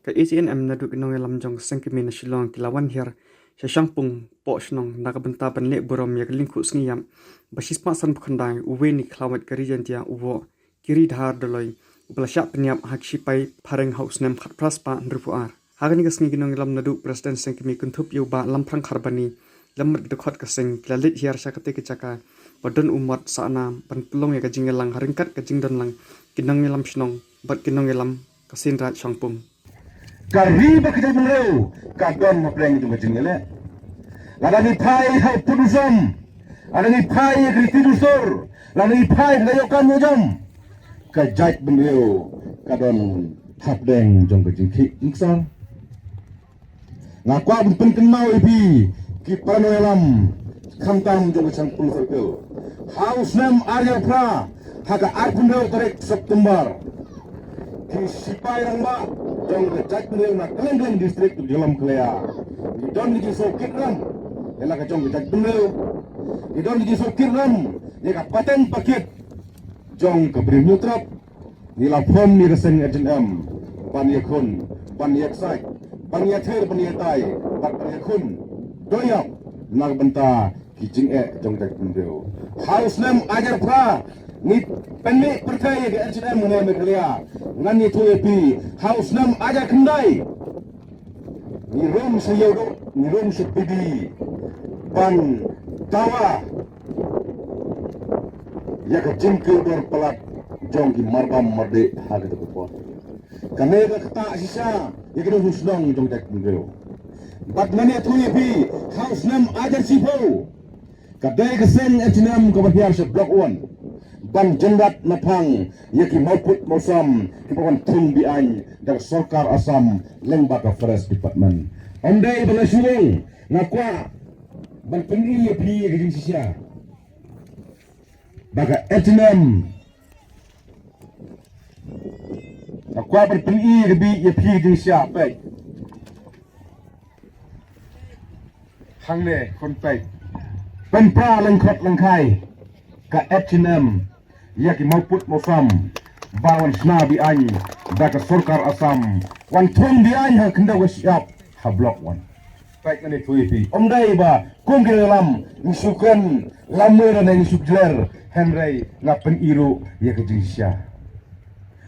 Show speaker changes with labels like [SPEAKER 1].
[SPEAKER 1] Ka ACNM na duk nong lam jong sengkemi na Shillong kilawan hier Shashangpung po shnong nakabenta panle Burom yak lingku sngiam basis pasan bukhandai uwe ni Khlawait ka Jaintia uwo kiri dhar doloi ublasya penyap Haki Phareng haus nem khat praspa ndrupuar hagani ka sngi ginong lam nadu president sengkemi kuntup yu ba lamprang kharbani lammat gidkhot ka seng lalit hier sakate ke chaka padon umat sana panpulong ya ka jingelang haringkat ka jingdon lang kinong lam shnong bat kinong lam kasin rat Shangpung
[SPEAKER 2] Kari bekerja beliau, kadon mapreng itu macam ni le. Ada ni pai hai pudusam, ada ni pai kriti dusur, ada ni pai layokan mujam. Kajait beliau, kadon hapdeng jong kejingki ingsan. Ngakwa bukan kenal ibi, kipano elam, kamtam jong kecangpung serkel. Haus nem Arya Pra, haga arpundau tarik September. Sipai rangba jong kejat beliau nak keleng distrik tu dalam Kelea. Idon di sokit ram, ela kejong kejat beliau. Idon di sokit ram, dia paten paket jong ke Brimutrat. Nila form ni resen Hanm, paniakun, paniaksai, paniater paniatai, paniakun, doyak nak benta kijing jong kejat beliau. Haus nem ajar pra. Ni pendek percaya ke Hanm mengenai Kelea. Ngan ni tu epi haus nam aja kendai. Ni rom sayodo, ni rom sepedi. Ban tawa. Ya ke jingkil dor pelat jong ki marbam marde hage tu pot. Kane ka kata sisa ya ke husnong jong tak ngeo. Bat ngan tu epi haus nam aja sipo. Kadai kesen Hanm ko biar se blok 1. Ban jendat napang yaki Mawphor mosam kipawan tung bian dari Sarkar Assam Lembaga Forest Department. Ondai bala suwong ngakwa ban pengi yapi gajing sisya. Baga Hanm ngakwa ban pengi yapi gajing sisya pe. Hangne konpai. Ban pra lengkot lengkai ka Hanm yaki Mawphor mosam bawan sna bian daga Sarkar Assam wan tung bian ha kenda wasiap ha blok 1 baik ni tuipi omdai ba konggelam misukan lamera na isukler henry ngapen iru ya kejisya